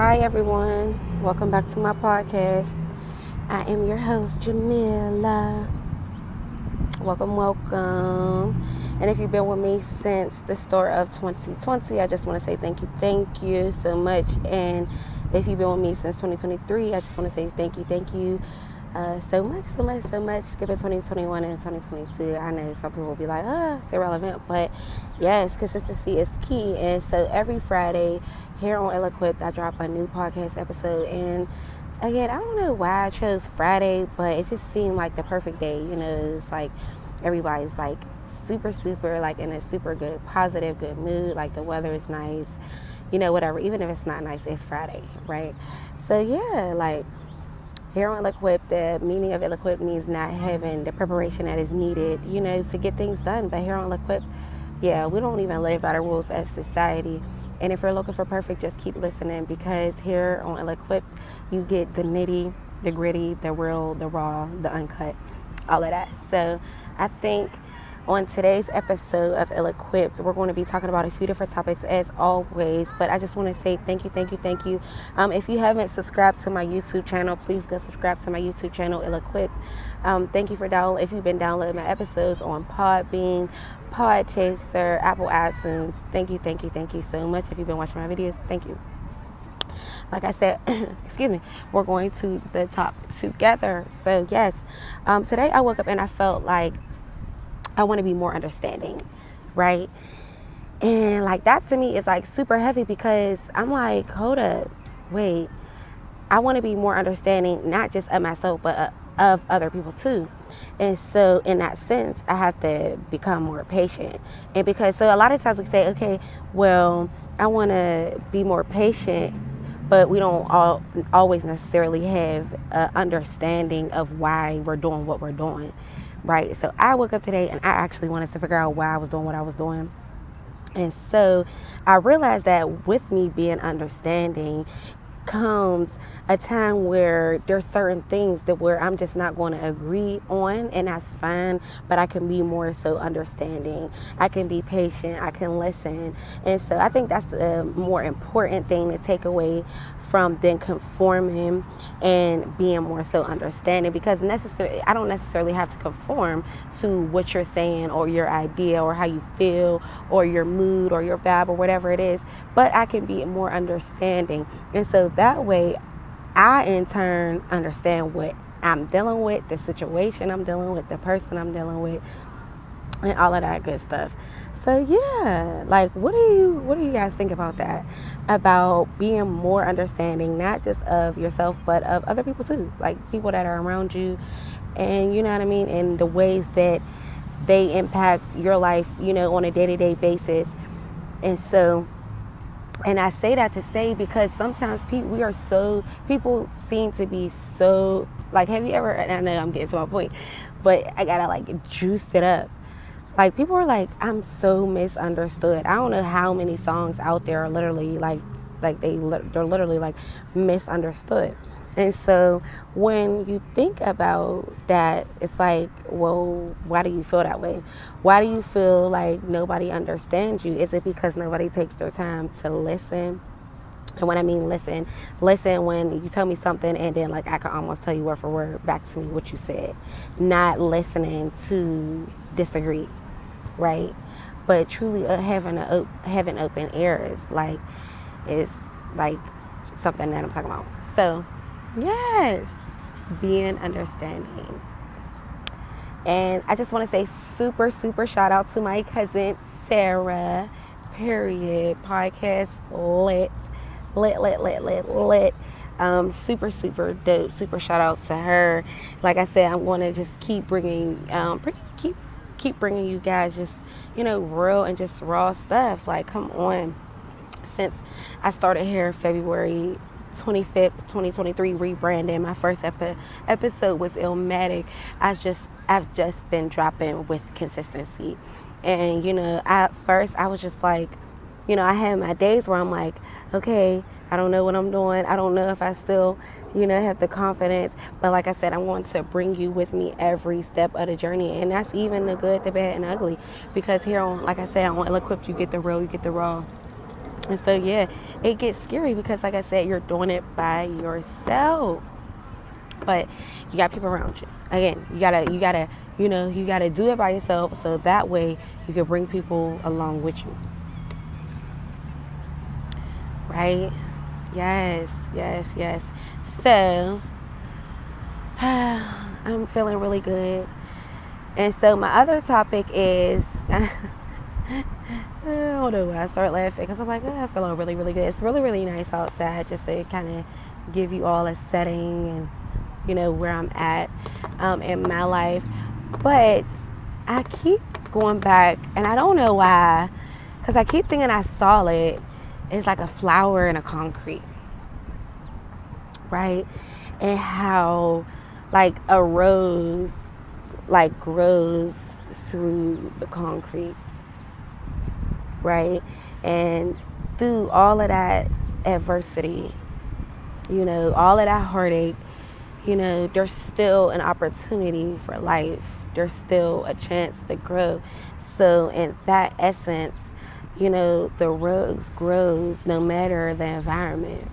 Hi, everyone. Welcome back to my podcast. I am your host, Jamila. Welcome. And if you've been with me since the start of 2020, I just want to say thank you so much. And if you've been with me since 2023, I just want to say thank you so much. Skipping 2021 and 2022. I know some people will be like, it's irrelevant. But yes, consistency is key. And so every Friday here on Ill Equipped, I drop a new podcast episode. And again, I don't know why I chose Friday, but it just seemed like the perfect day. It's like everybody's like super, like in a super good, positive, good mood. Like the weather is nice, whatever. Even if it's not nice, it's Friday, right? So yeah, like here on Ill Equipped, the meaning of Ill Equipped means not having the preparation that is needed, to get things done. But here on Ill Equipped, yeah, we don't even live by the rules of society. And if you're looking for perfect, just keep listening, because here on Ill Equipped, you get the nitty, the gritty, the real, the raw, the uncut, all of that. So I think on today's episode of Ill Equipped, we're going to be talking about a few different topics as always, but I just want to say thank you. If you haven't subscribed to my YouTube channel, please go subscribe to my YouTube channel, Ill Equipped. Thank you for downloading. If you've been downloading my episodes on Podbean, Podchaser, Apple iTunes, thank you so much. If you've been watching my videos, thank you. Like I said, excuse me, we're going to the top together. So yes, today I woke up and I felt like I want to be more understanding, right? And like that to me is like super heavy, because I'm like, hold up, wait, I want to be more understanding, not just of myself, but of other people too. And so in that sense, I have to become more patient. And because, so a lot of times we say, okay, well, I want to be more patient, but we don't always necessarily have an understanding of why we're doing what we're doing, right? So I woke up today and I actually wanted to figure out why I was doing what I was doing. And so I realized that with me being understanding comes a time where there's certain things that where I'm just not going to agree on, and that's fine, but I can be more so understanding. I can be patient, I can listen. And so I think that's the more important thing to take away from then conforming and being more so understanding, because I don't necessarily have to conform to what you're saying or your idea or how you feel or your mood or your vibe or whatever it is, but I can be more understanding. And so that way I in turn understand what I'm dealing with, the situation I'm dealing with, the person I'm dealing with, and all of that good stuff. So yeah, like what do you guys think about that? About being more understanding, not just of yourself, but of other people too, like people that are around you, and you know what I mean, and the ways that they impact your life, on a day-to-day basis. And so, and I say that to say, because sometimes people seem to be so, like, have you ever, and I know I'm getting to my point, but I gotta like juice it up. Like, people are like, I'm so misunderstood. I don't know how many songs out there are literally they're literally like misunderstood. And so when you think about that, it's like, well, why do you feel that way? Why do you feel like nobody understands you? Is it because nobody takes their time to listen? And when I mean listen when you tell me something and then like I can almost tell you word for word back to me what you said. Not listening to disagree, right? But truly having open ears, like, is like something that I'm talking about. So yes, being understanding. And I just want to say super shout out to my cousin Sarah, period. Podcast lit. Super dope. Super shout out to her. Like I said, I'm going to just keep bringing keep bringing you guys just, real and just raw stuff. Like, come on. Since I started here February 25th, 2023, rebranding, my first episode was Illmatic. I've just been dropping with consistency. And, at first I was just like, I had my days where I'm like, okay, I don't know what I'm doing. I don't know if I still, have the confidence. But like I said, I'm going to bring you with me every step of the journey. And that's even the good, the bad, and ugly. Because here on, like I said, on Ill Equipped, you get the real, you get the raw. And so, yeah, it gets scary because, like I said, you're doing it by yourself. But you got people around you. Again, you gotta do it by yourself so that way you can bring people along with you. Right? Yes, yes, yes. So, I'm feeling really good. And so my other topic is, I don't know why I start laughing because I'm like, I'm feeling really, really good. It's really, really nice outside just to kind of give you all a setting and, where I'm at in my life. But I keep going back and I don't know why because I keep thinking I saw it. It's like a flower in a concrete, right? And how like a rose like grows through the concrete, right? And through all of that adversity, all of that heartache, there's still an opportunity for life. There's still a chance to grow. So in that essence, the rose grows no matter the environment.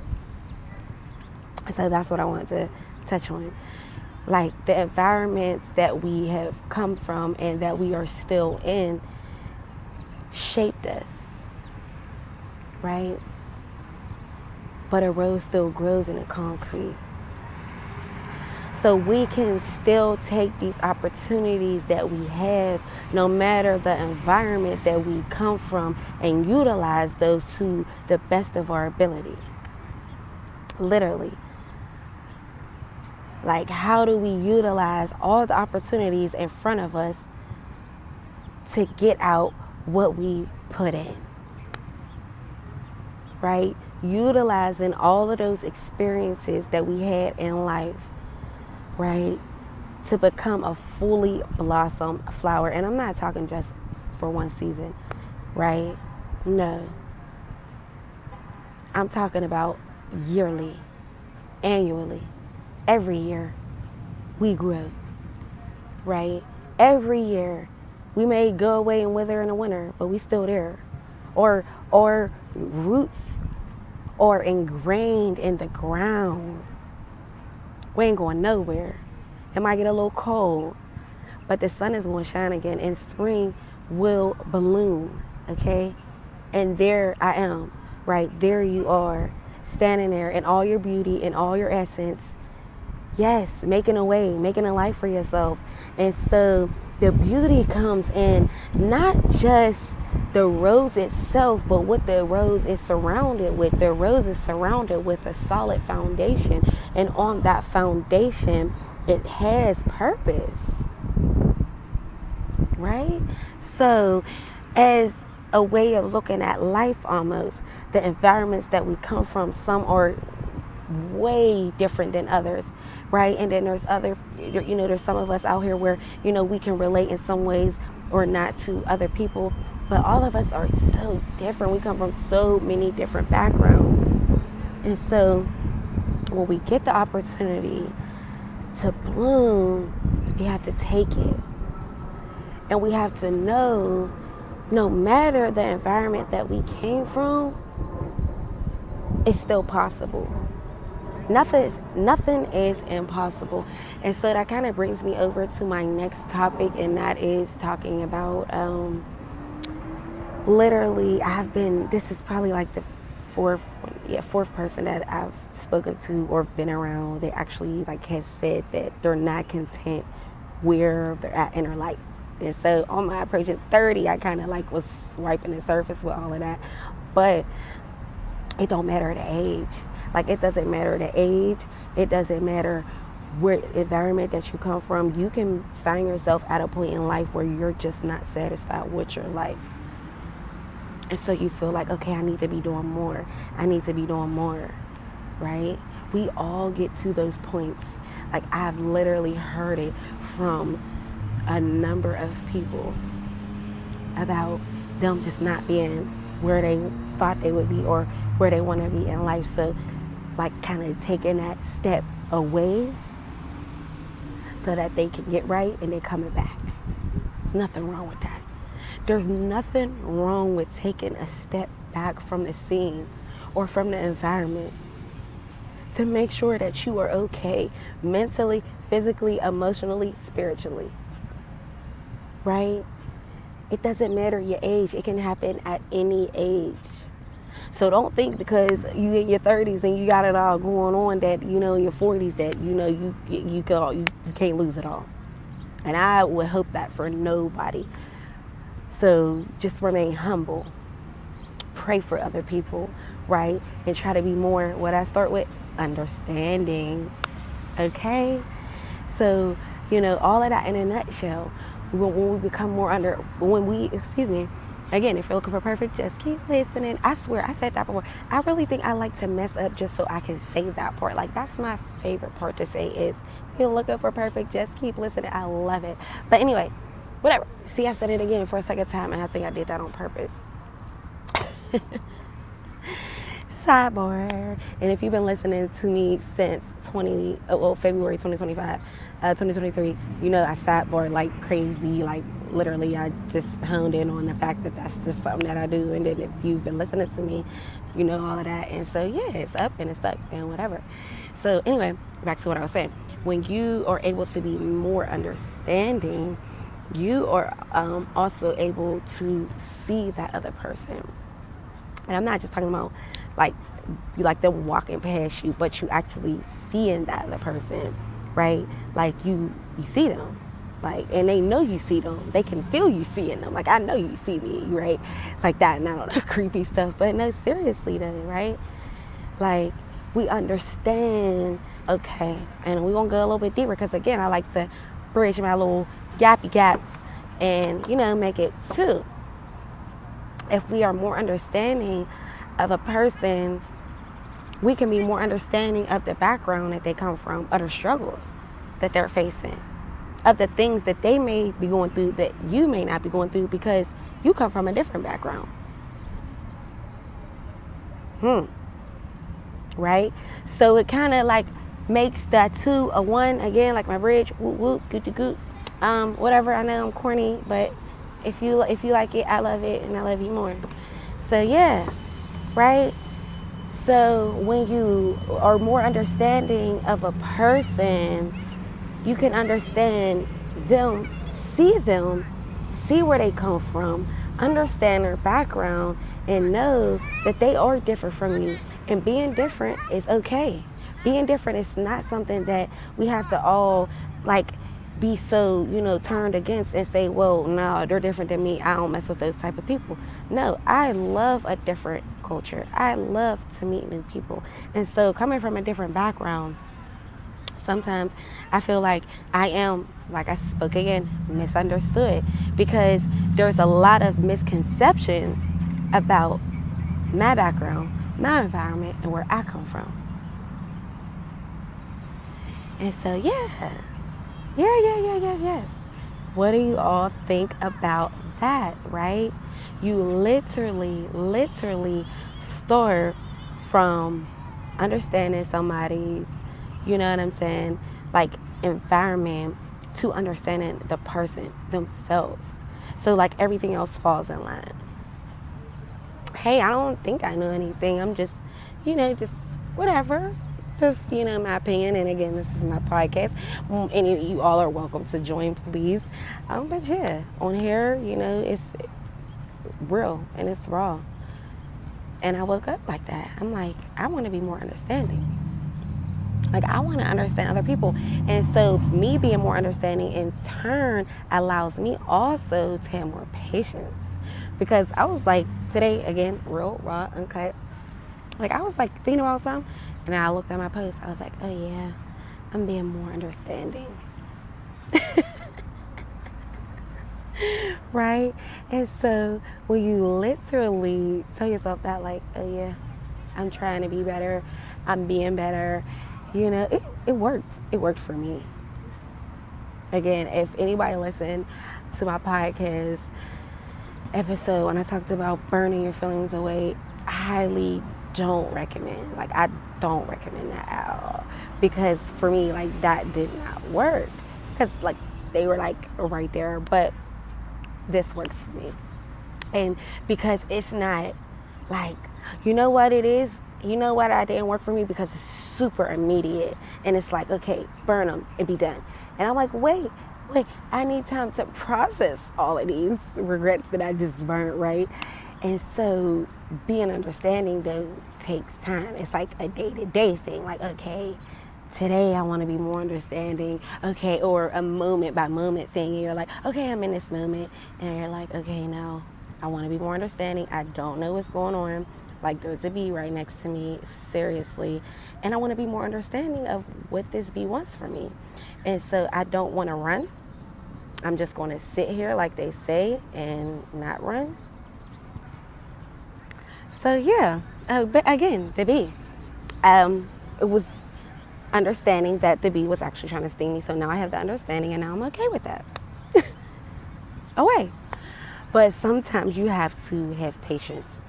So that's what I want to touch on. Like the environments that we have come from and that we are still in shaped us, right? But a rose still grows in the concrete. So we can still take these opportunities that we have, no matter the environment that we come from, and utilize those to the best of our ability. Literally. Like, how do we utilize all the opportunities in front of us to get out what we put in? Right? Utilizing all of those experiences that we had in life, right? To become a fully blossom flower. And I'm not talking just for one season, right? No. I'm talking about yearly, annually. Every year we grow, right? Every year we may go away and wither in the winter, but we still there. Or roots are ingrained in the ground. We ain't going nowhere. It might get a little cold, but the sun is going to shine again and spring will bloom, okay? And there I am, right? There you are, standing there in all your beauty and all your essence. Yes, making a way, making a life for yourself. And so the beauty comes in not just the rose itself, but what the rose is surrounded with. The rose is surrounded with a solid foundation. And on that foundation, it has purpose. Right? So as a way of looking at life almost, the environments that we come from, some are way different than others, right? And then there's there's some of us out here where, we can relate in some ways or not to other people, but all of us are so different. We come from so many different backgrounds. And so when we get the opportunity to bloom, we have to take it. And we have to know, no matter the environment that we came from, it's still possible. Nothing is impossible. And so that kind of brings me over to my next topic, and that is talking about literally this is probably like the fourth person that I've spoken to or been around that actually has said that they're not content where they're at in their life. And so on my approaching 30, I kind of was swiping the surface with all of that. But it don't matter the age. It doesn't matter the age. It doesn't matter where environment that you come from. You can find yourself at a point in life where you're just not satisfied with your life. And so you feel like, okay, I need to be doing more. I need to be doing more, right? We all get to those points. I've literally heard it from a number of people about them just not being where they thought they would be or where they want to be in life. So kind of taking that step away so that they can get right and then coming back. There's nothing wrong with that. There's nothing wrong with taking a step back back from the scene or from the environment to make sure that you are okay mentally, physically, emotionally, spiritually, right? It doesn't matter your age. It can happen at any age. So don't think because you in your 30s and you got it all going on that, in your 40s that, you can't lose it all. And I would hope that for nobody. So just remain humble. Pray for other people, right? And try to be more, what I start with, understanding. Okay? So, all of that in a nutshell. When we become more again, if you're looking for perfect, just keep listening. I swear, I said that before. I really think I like to mess up just so I can say that part. Like, that's my favorite part to say is, if you're looking for perfect, just keep listening. I love it. But anyway, whatever. See, I said it again for a second time, and I think I did that on purpose. Sidebar. And if you've been listening to me since February 2025, 2023, I sidebar like crazy. Like, literally, I just honed in on the fact that that's just something that I do. And then if you've been listening to me, you know all of that. And so, yeah, it's up and it's stuck and whatever. So anyway, back to what I was saying. When you are able to be more understanding, you are also able to see that other person. And I'm not just talking about like them walking past you, but you actually seeing that other person, right? Like you see them, and they know you see them. They can feel you seeing them. Like, I know you see me, right? Like that, not all the creepy stuff, but no, seriously though, right? Like, we understand, okay, and we're gonna go a little bit deeper because again, I like to bridge my little gappy gaps and make it two. If we are more understanding of a person, we can be more understanding of the background that they come from, of the struggles that they're facing, of the things that they may be going through that you may not be going through because you come from a different background. Right? So it kind of like makes that two a one again, like my bridge, whoop whoop, goot goot. Whatever, I know I'm corny, but if you like it, I love it, and I love you more. So yeah, right? So when you are more understanding of a person, you can understand them, see where they come from, understand their background, and know that they are different from you. And being different is okay. Being different is not something that we have to all be so, turned against and say, well, no, they're different than me. I don't mess with those type of people. No, I love a different culture. I love to meet new people. And so coming from a different background, sometimes I feel like I am, like I spoke again, misunderstood because there's a lot of misconceptions about my background, my environment, and where I come from. And so, yes. What do you all think about that, right? You literally start from understanding somebody's, environment to understanding the person themselves. So everything else falls in line. Hey, I don't think I know anything. I'm just, just whatever. Just, my opinion. And again, this is my podcast. Any of you all are welcome to join, please. But yeah, on here, it's real and it's raw. And I woke up like that. I'm like, I want to be more understanding. I want to understand other people. And so me being more understanding in turn allows me also to have more patience. Because I was today, again, real, raw, uncut. I was thinking about something. And I looked at my post. I was like, oh yeah, I'm being more understanding. Right? And so when you literally tell yourself that, oh yeah, I'm trying to be better, I'm being better, it worked. It worked for me. Again, if anybody listened to my podcast episode when I talked about burning your feelings away, I highly don't recommend. I don't recommend that at all. Because for me, that did not work. Because, they were, right there. But this works for me. And because it's not Like, you know what it is? You know what I didn't work for me? Because it's super immediate. And it's like, okay, burn them and be done. And I'm like, wait, I need time to process all of these regrets that I just burnt, right? And so being understanding, though, takes time. It's like a day-to-day thing. Like, okay, today I want to be more understanding, okay, or a moment by moment thing. And you're like, okay, I'm in this moment. And you're like, okay, now I want to be more understanding. I don't know what's going on. Like, there's a bee right next to me, seriously. And I want to be more understanding of what this bee wants from me. And so I don't want to run. I'm just going to sit here, like they say, and not run. So, yeah. But again, the bee. It was understanding that the bee was actually trying to sting me. So now I have the understanding, and now I'm okay with that. Away. But sometimes you have to have patience,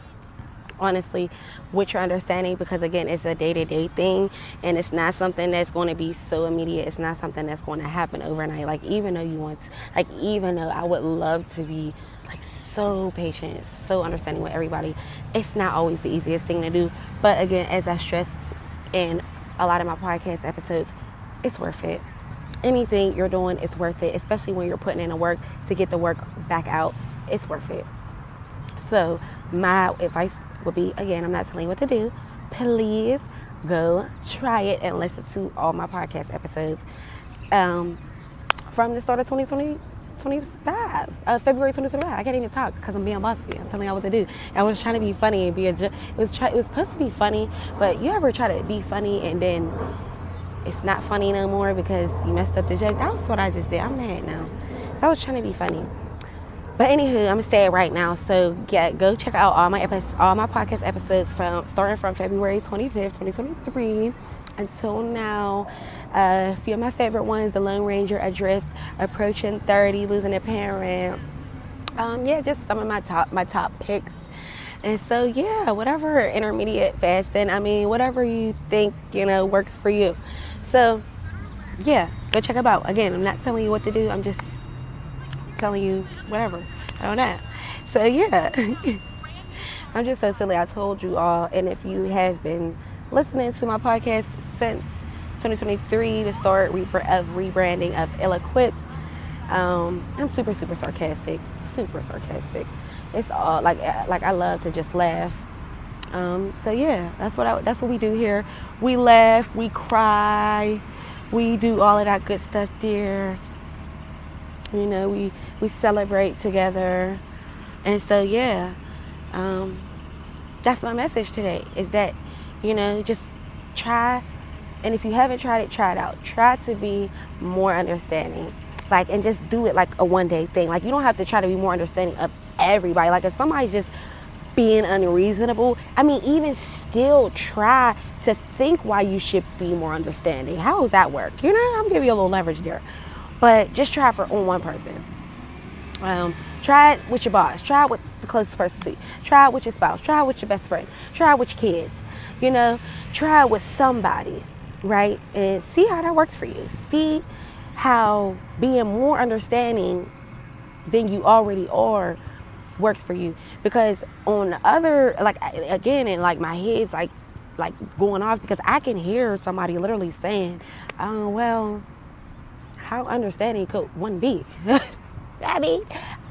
honestly, with your understanding, because again, it's a day-to-day thing, and it's not something that's going to be so immediate. It's not something that's going to happen overnight. Like, even though I would love to be like so patient, so understanding with everybody, it's not always the easiest thing to do. But again, as I stress in a lot of my podcast episodes, it's worth it. Anything you're doing is worth it, especially when you're putting in the work to get the work back out. It's worth it. So my advice would be, again, I'm not telling you what to do. Please go try it and listen to all my podcast episodes from the start of 2025, February 2025. I can't even talk because I'm being bossy. I'm telling y'all what to do. I was trying to be funny and it was supposed to be funny, but you ever try to be funny and then it's not funny no more because you messed up the joke? That's what I just did. I'm mad now. So I was trying to be funny. But anywho, I'm gonna say it right now. So yeah, go check out all my podcast episodes starting from February 25th, 2023 until now. A few of my favorite ones: The Lone Ranger, Adrift, Approaching 30, Losing a Parent. Just some of my top picks. And so yeah, whatever intermediate fasting, whatever you think works for you. So yeah, go check them out. Again, I'm not telling you what to do. I'm just telling you whatever. I don't know. So yeah, I'm just so silly. I told you all, and if you have been listening to my podcast since 2023, the start of rebranding of Ill-Equipped, I'm super sarcastic. It's all like I love to just laugh. So yeah, that's what we do here. We laugh, we cry, we do all of that good stuff there. We celebrate together. And so yeah, that's my message today, is that, just try, and if you haven't tried it, try it out. Try to be more understanding. And just do it like a one-day thing. Like, you don't have to try to be more understanding of everybody. Like, if somebody's just being unreasonable, even still try to think why you should be more understanding. How does that work? I'm giving you a little leverage there. But just try it on one person. Try it with your boss. Try it with the closest person to you. Try it with your spouse. Try it with your best friend. Try it with your kids. Try it with somebody, right? And see how that works for you. See how being more understanding than you already are works for you. Because on the other, and my head's like going off, because I can hear somebody literally saying, well, how understanding could one be?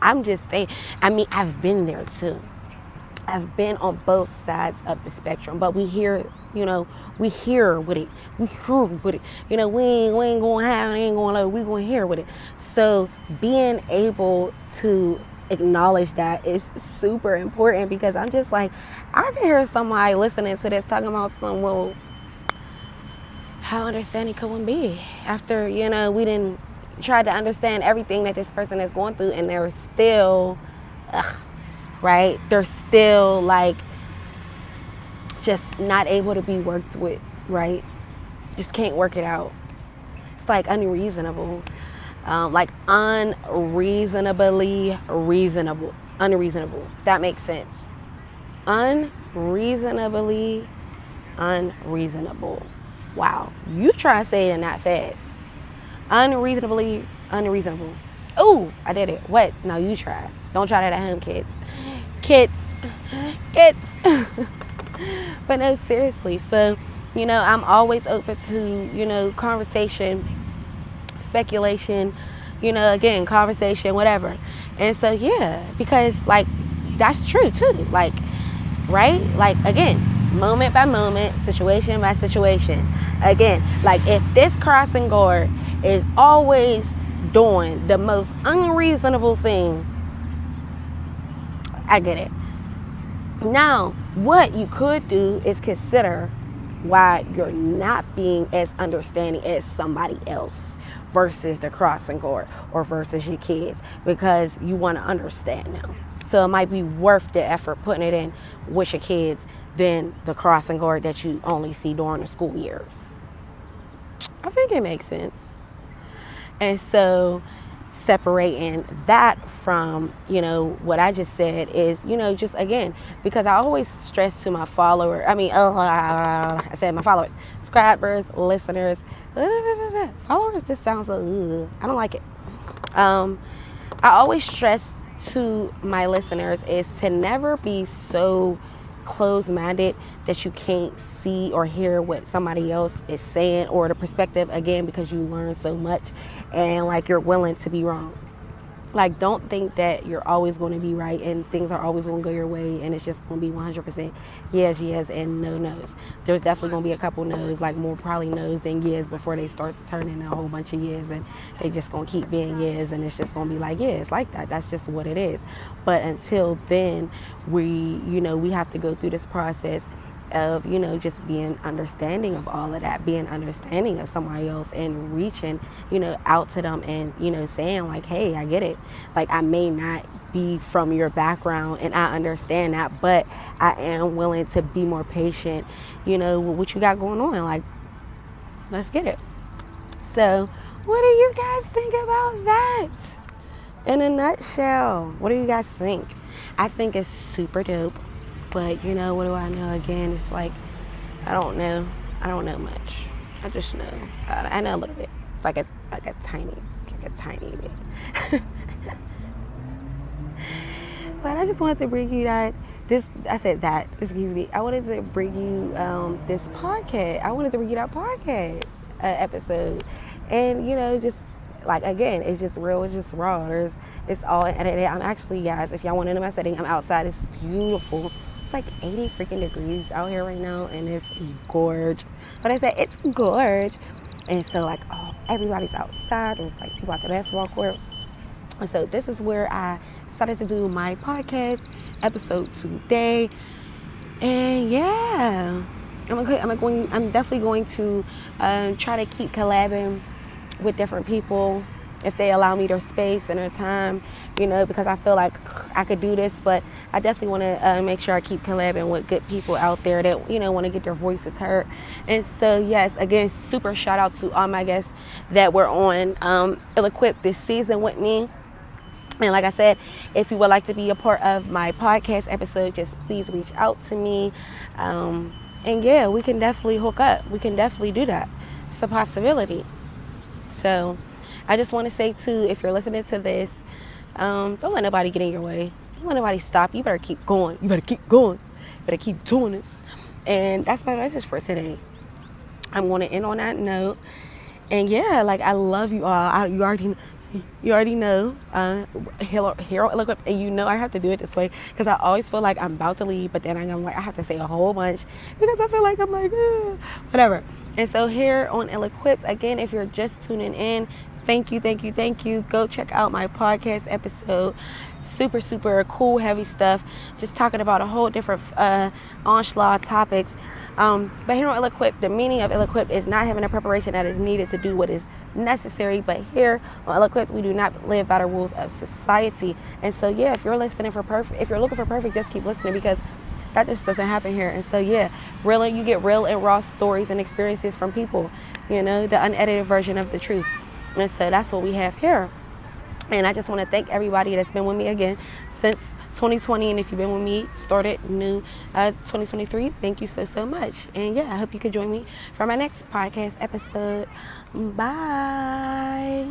I'm just saying, I've been there too. I've been on both sides of the spectrum, but we hear with it. We hear with it. We ain't going high, we ain't going low. We going hear with it. So being able to acknowledge that is super important, because I'm just like, I can hear somebody listening to this talking about well, how understanding could one be after, we didn't try to understand everything that this person is going through, and they're still, right? They're still just not able to be worked with, right? Just can't work it out. It's unreasonable. Unreasonably reasonable. Unreasonable. That makes sense. Unreasonably unreasonable. Wow. You try to say it in that fast. Unreasonably unreasonable. Ooh, I did it. What? No, you try. Don't try that at home, kids. Kids, Kids. But no, seriously. So, I'm always open to, conversation, speculation, again, conversation, whatever. And so, yeah, because, like, that's true, too. Like, right? Like, again, moment by moment, situation by situation. Again, like, if this crossing guard is always doing the most unreasonable thing, I get it. Now, what you could do is consider why you're not being as understanding as somebody else versus the crossing guard or versus your kids, because you want to understand them. So it might be worth the effort putting it in with your kids than the crossing guard that you only see during the school years. I think it makes sense. And so separating that from, what I just said is, just again, because I always stress to my followers, I said my followers, subscribers, listeners, followers just sounds like, I don't like it. I always stress to my listeners is to never be so closed-minded that you can't see or hear what somebody else is saying, or the perspective, again, because you learn so much and like you're willing to be wrong. Like, don't think that you're always going to be right and things are always going to go your way and it's just going to be 100% yes and no no's. There's definitely going to be a couple no's, like more probably no's than yes, before they start to turn into a whole bunch of yes, and they just going to keep being yes, and it's just going to be like, yeah, it's like that. That's just what it is. But until then, we have to go through this process of, just being understanding of all of that, being understanding of somebody else and reaching, out to them and, saying like, hey, I get it. Like, I may not be from your background and I understand that, but I am willing to be more patient, with what you got going on. Like, let's get it. So what do you guys think about that? In a nutshell, what do you guys think? I think it's super dope. But, what do I know? Again, it's like, I don't know much. I just know. I know a little bit. It's like a tiny bit. But I just wanted to bring you I wanted to bring you this podcast. I wanted to bring you that podcast episode. And, just, like, again, it's just real. It's just raw. It's all edited. I'm actually, guys, if y'all want to know my setting, I'm outside. It's beautiful. It's like 80 freaking degrees out here right now, and it's gorge. But I said it's gorge. And so, like, everybody's outside. There's, like, people at the basketball court. And so this is where I decided to do my podcast episode today. And yeah, I'm definitely going to try to keep collabing with different people if they allow me their space and their time, because I feel like I could do this, but I definitely want to make sure I keep collabing with good people out there that, want to get their voices heard. And so, yes, again, super shout out to all my guests that were on Ill-Equipped this season with me. And like I said, if you would like to be a part of my podcast episode, just please reach out to me. And yeah, we can definitely hook up. We can definitely do that. It's a possibility. So I just want to say, too, if you're listening to this, don't let nobody get in your way. Don't let nobody stop. You better keep going. You better keep going. You better keep doing this. And that's my message for today. I'm going to end on that note. And, yeah, like, I love you all. You already know, here on Ill-Equipped, and I have to do it this way because I always feel like I'm about to leave, but then I'm like, I have to say a whole bunch because I feel like I'm like, whatever. And so here on Ill-Equipped, again, if you're just tuning in, thank you. Go check out my podcast episode. Super, super cool, heavy stuff. Just talking about a whole different onslaught topics. But here on Ill-Equipped, the meaning of Ill-Equipped is not having the preparation that is needed to do what is necessary. But here on Ill-Equipped, we do not live by the rules of society. And so, yeah, if you're looking for perfect, just keep listening because that just doesn't happen here. And so, yeah, you get real and raw stories and experiences from people, the unedited version of the truth. And so that's what we have here. And I just want to thank everybody that's been with me again since 2020. And if you've been with me, started new 2023, thank you so much. And yeah, I hope you could join me for my next podcast episode. Bye.